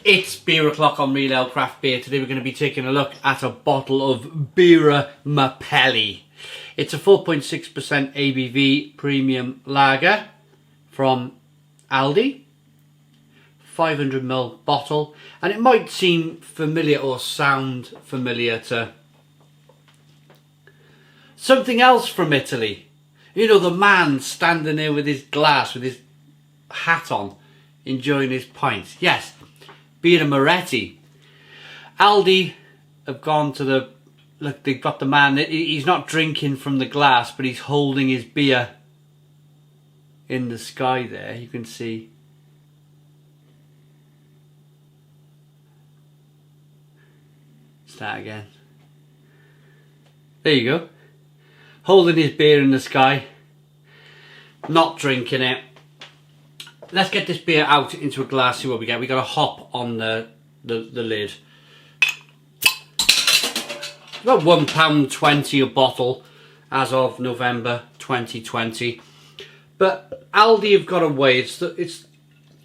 It's Beer O'Clock on Real Ale Craft Beer. Today we're going to be taking a look at a bottle of Birra Mapelli. It's a 4.6% ABV premium lager from Aldi. 500ml bottle. And it might seem familiar or sound familiar to something else from Italy. You know, the man standing there with his glass, with his hat on, enjoying his pint. Yes. Birra Mapelli. Aldi have gone to the... Look, they've got the man... He's not drinking from the glass, but he's holding his beer in the sky there. You can see. Start again. There you go. Holding his beer in the sky. Not drinking it. Let's get this beer out into a glass, see what we get. We got a hop on the lid. About £1.20 a bottle as of November 2020. But Aldi have got a way, it's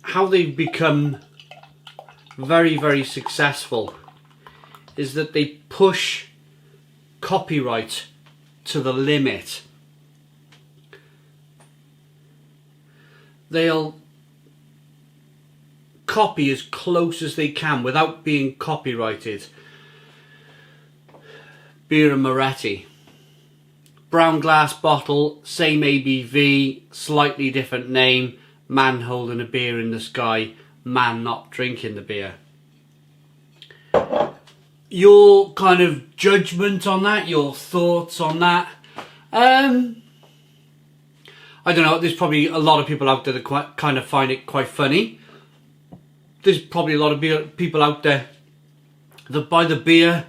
how they've become very, very successful, is that they push copyright to the limit. They'll copy as close as they can without being copyrighted. Birra Mapelli. Brown glass bottle, same ABV, slightly different name. Man holding a beer in the sky, man not drinking the beer. Your kind of judgment on that, your thoughts on that? I don't know, there's probably a lot of people out there that kind of find it quite funny. There's probably a lot of people out there that buy the beer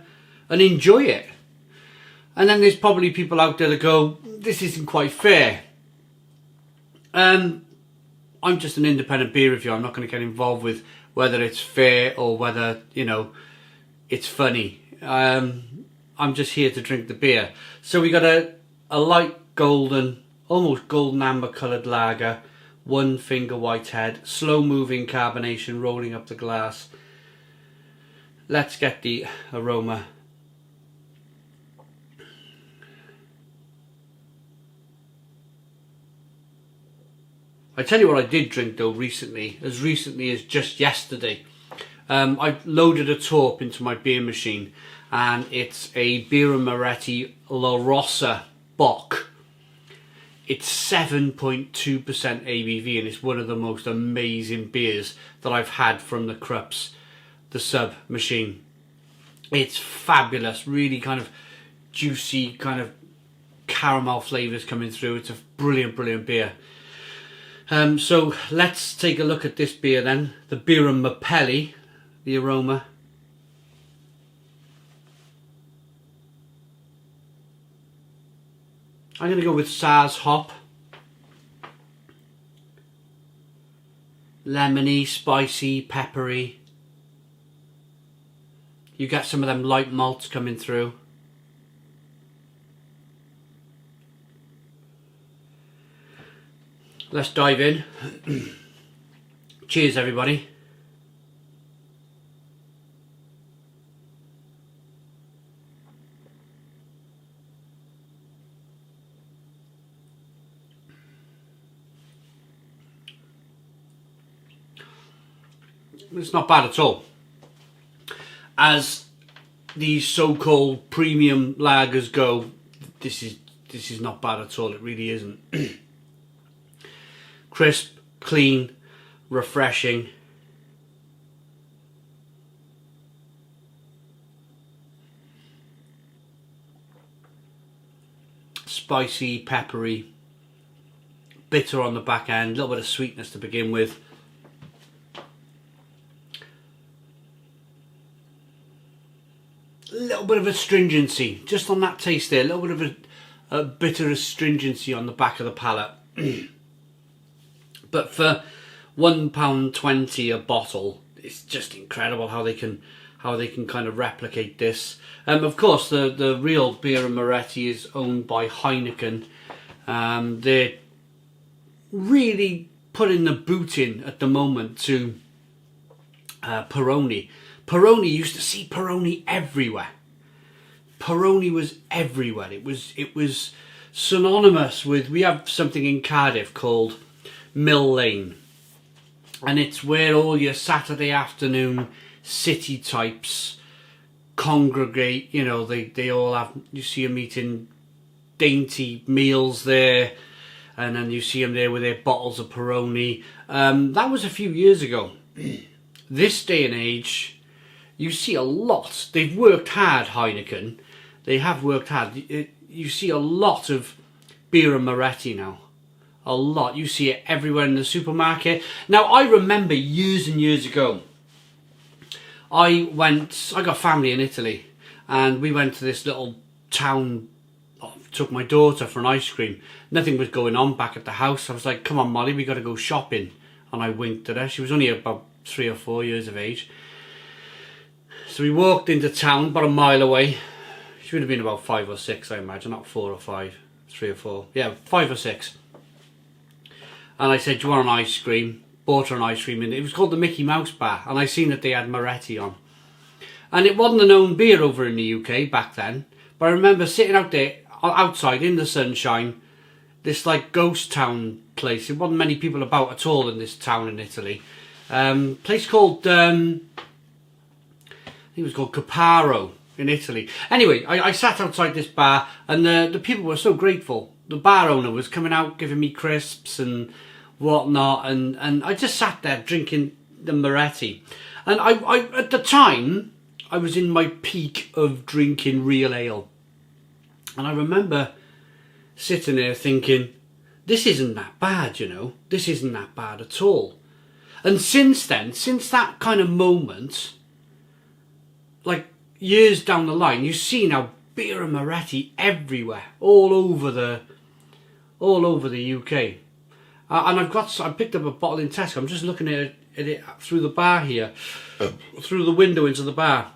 and enjoy it. And then there's probably people out there that go, this isn't quite fair. I'm just an independent beer reviewer. I'm not going to get involved with whether it's fair or whether, you know, it's funny. I'm just here to drink the beer. So we got a light golden, almost golden amber coloured lager. One finger white head, slow moving carbonation rolling up the glass. Let's get the aroma. I tell you what I did drink though recently as just yesterday. I loaded a torp into my beer machine and it's a Birra Mapelli La Rossa Bock. It's 7.2% ABV and it's one of the most amazing beers that I've had from the Krups, the sub machine. It's fabulous, really kind of juicy, kind of caramel flavours coming through. It's a brilliant, brilliant beer. So let's take a look at this beer then, the Birra Mapelli, the aroma. I'm going to go with Saaz hop. Lemony, spicy, peppery. You get some of them light malts coming through. Let's dive in. Cheers everybody. It's not bad at all. As these so-called premium lagers go, this is not bad at all. It really isn't. Crisp, clean, refreshing. Spicy, peppery, bitter on the back end, a little bit of sweetness to begin with. A little bit of astringency, just on that taste there, a little bit of a bitter astringency on the back of the palate. But for £1.20 a bottle, it's just incredible how they can kind of replicate this. Of course, the real Birra Mapelli is owned by Heineken. They're really putting the boot in at the moment to Peroni. Peroni, used to see Peroni everywhere. Peroni was everywhere. It was synonymous with, we have something in Cardiff called Mill Lane, and it's where all your Saturday afternoon city types congregate. You know, they all have, you see them eating dainty meals there, and then you see them there with their bottles of Peroni. That was a few years ago. This day and age, you see a lot. They've worked hard, Heineken. They have worked hard. You see a lot of Birra Moretti now. A lot. You see it everywhere in the supermarket. Now, I remember years and years ago, I got family in Italy, and we went to this little town. Took my daughter for an ice cream. Nothing was going on back at the house. I was like, come on, Molly, we got to go shopping. And I winked at her. She was only about 3 or 4 years of age. So we walked into town about a mile away. She would have been about 5 or 6, I imagine. Not 4 or 5. 3 or 4. Yeah, 5 or 6. And I said, do you want an ice cream? Bought her an ice cream. And it was called the Mickey Mouse Bar. And I seen that they had Moretti on. And it wasn't a known beer over in the UK back then. But I remember sitting out there, outside in the sunshine, this like ghost town place. There wasn't many people about at all in this town in Italy. Place called, I think it was called Caparo in Italy. Anyway, I sat outside this bar, and the people were so grateful. The bar owner was coming out giving me crisps and whatnot, and I just sat there drinking the Moretti. And I at the time, I was in my peak of drinking real ale. And I remember sitting there thinking, this isn't that bad, you know. This isn't that bad at all. And since then, since that kind of moment, like years down the line, you see now Birra Moretti everywhere, all over the UK. And I picked up a bottle in Tesco. I'm just looking at it through the bar here, through the window into the bar.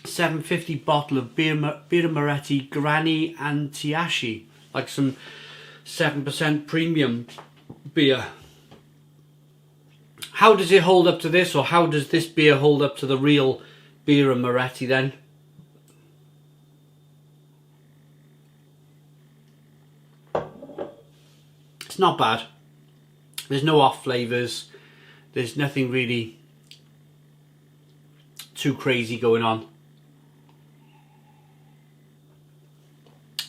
750 bottle of Birra Moretti Granny Antiashi, like some 7% premium beer. How does it hold up to this, or how does this beer hold up to the real Birra Moretti then? It's not bad. There's no off flavours. There's nothing really too crazy going on.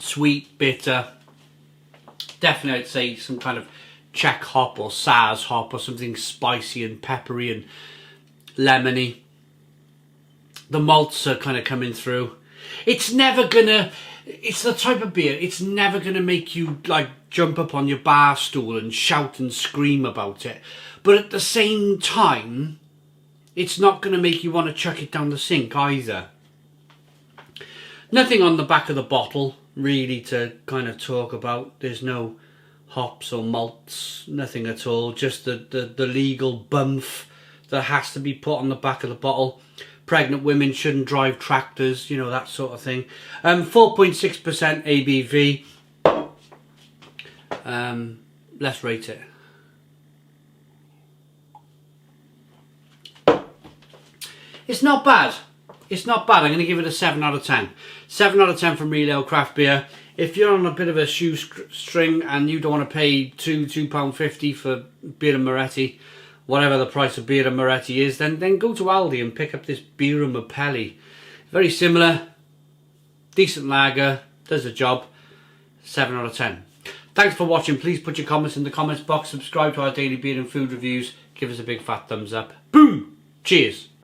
Sweet, bitter, definitely I'd say some kind of Czech hop or Saaz hop, or something spicy and peppery and lemony. The malts are kind of coming through. It's never gonna, it's the type of beer, it's never gonna make you like jump up on your bar stool and shout and scream about it. But at the same time, it's not gonna make you want to chuck it down the sink either. Nothing on the back of the bottle really to kind of talk about. There's no hops or malts, nothing at all. Just the legal bumf that has to be put on the back of the bottle. Pregnant women shouldn't drive tractors, you know, that sort of thing. 4.6% ABV. Let's rate it. It's not bad. It's not bad. I'm going to give it a 7 out of 10. 7 out of 10 from Real Ale Craft Beer. If you're on a bit of a shoestring and you don't want to pay £2.50 for Birra Moretti, whatever the price of Birra Moretti is, then go to Aldi and pick up this Birra Mapelli. Very similar, decent lager, does the job. 7 out of 10. Thanks for watching. Please put your comments in the comments box. Subscribe to our daily beer and food reviews. Give us a big fat thumbs up. Boom! Cheers.